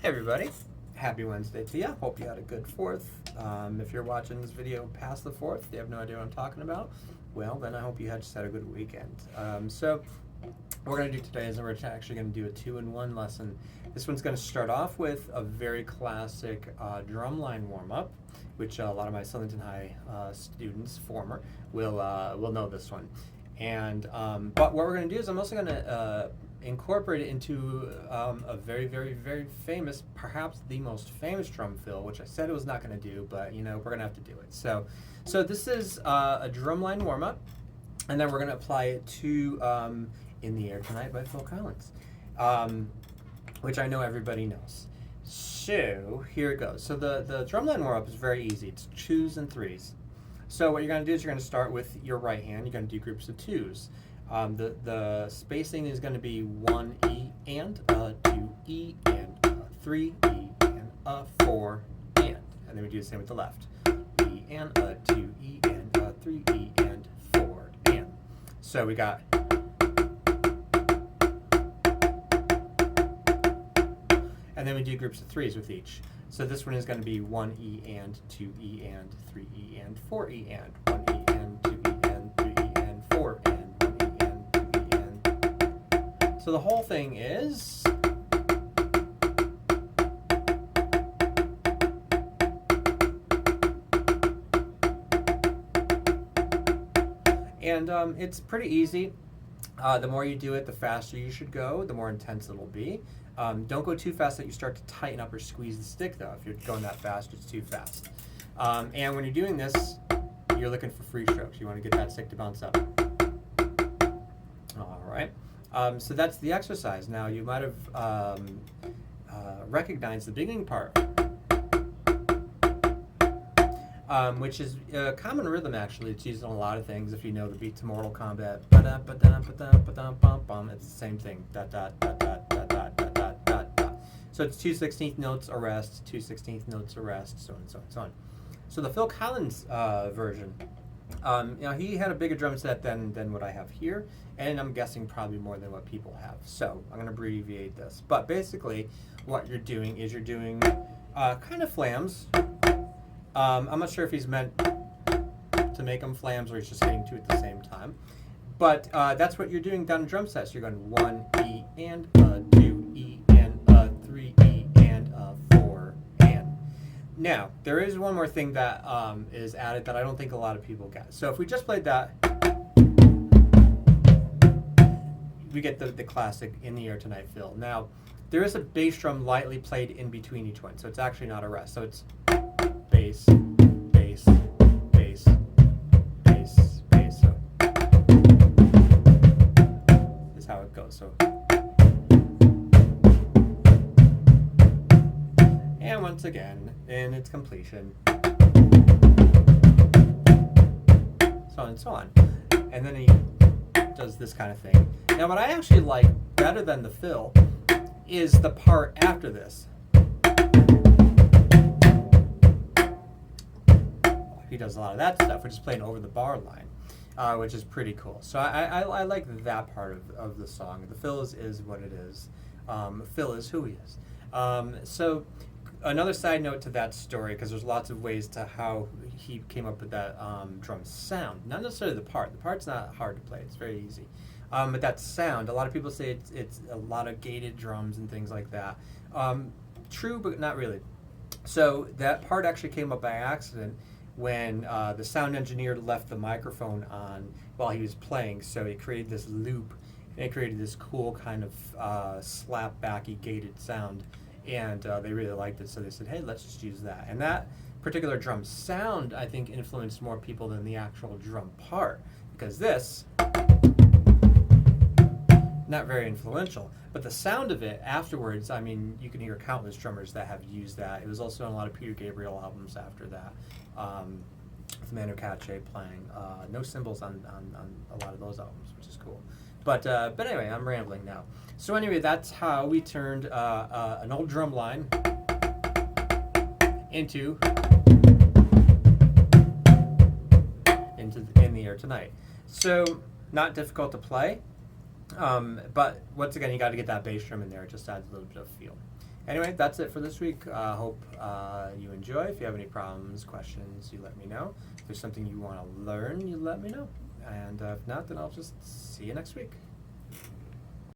Hey everybody, happy Wednesday to you. Hope you had a good 4th. If you're watching this video past the 4th, you have no idea what I'm talking about, well then I hope you just had a good weekend. So what we're going to do today is we're actually going to do a 2-in-1 lesson. This one's going to start off with a very classic drumline warm-up, which a lot of my Southington High students, former, will know this one. And but what we're going to do is I'm also going to incorporate it into a very, very, very famous, perhaps the most famous drum fill, which I said I was not going to do, but you know we're going to have to do it. So this is a drumline warm-up, and then we're going to apply it to "In the Air Tonight" by Phil Collins, which I know everybody knows. So here it goes. So the drumline warm-up is very easy. It's 2s and 3s. So what you're going to do is you're going to start with your right hand. You're going to do groups of 2s. The spacing is going to be 1 E and 2 E and 3 E and 4 and then we do the same with the left. E and 2 E and 3 E and 4 and. So we got. And then we do groups of 3s with each. So this one is going to be 1 E and 2 E and 3 E and 4 E and 1 E and 2 E and 3 E and 4 and. So the whole thing is and it's pretty easy. The more you do it, the faster you should go, the more intense it'll be. Don't go too fast that you start to tighten up or squeeze the stick though. If you're going that fast, it's too fast. And when you're doing this, you're looking for free strokes. You want to get that stick to bounce up. All right. So that's the exercise. Now you might have recognized the beginning part, which is a common rhythm actually. It's used in a lot of things. If you know the beat to Mortal Kombat, it's the same thing. So it's 2/16 notes arrest, 2/16 notes arrest, so on and so on and so on. So the Phil Collins version. He had a bigger drum set than what I have here, and I'm guessing probably more than what people have. So I'm going to abbreviate this. But basically, what you're doing is you're doing kind of flams. I'm not sure if he's meant to make them flams or he's just hitting two at the same time. But that's what you're doing down a drum set. So you're going 1 E and 2 E and 3 E and 4 and. Now, there is one more thing that is added that I don't think a lot of people get. So if we just played that, we get the classic In the Air Tonight fill. Now, there is a bass drum lightly played in between each one, so it's actually not a rest. So it's bass, bass, bass, bass, bass. So is how it goes. So. And once again, in its completion, so on and so on. And then he does this kind of thing. Now what I actually like better than the fill is the part after this. He does a lot of that stuff, which is playing over the bar line, which is pretty cool. So I like that part of the song. The fill is what it is. Phil is who he is. So another side note to that story, because there's lots of ways to how he came up with that drum sound. Not necessarily the part. The part's not hard to play. It's very easy. But that sound, a lot of people say it's a lot of gated drums and things like that. True, but not really. So that part actually came up by accident when the sound engineer left the microphone on while he was playing. So he created this loop, and it created this cool kind of slap-backy gated sound. And they really liked it, so they said, hey, let's just use that. And that particular drum sound, I think, influenced more people than the actual drum part, because this, not very influential. But the sound of it afterwards, I mean, you can hear countless drummers that have used that. It was also on a lot of Peter Gabriel albums after that, with Manu Katché playing. No cymbals on a lot of those albums, which is cool. But anyway, I'm rambling now. So anyway, that's how we turned an old drum line into In the Air Tonight. So not difficult to play, but once again, you got to get that bass drum in there. It just adds a little bit of feel. Anyway, that's it for this week. Hope you enjoy. If you have any problems, questions, you let me know. If there's something you want to learn, you let me know. And if not, then I'll just see you next week.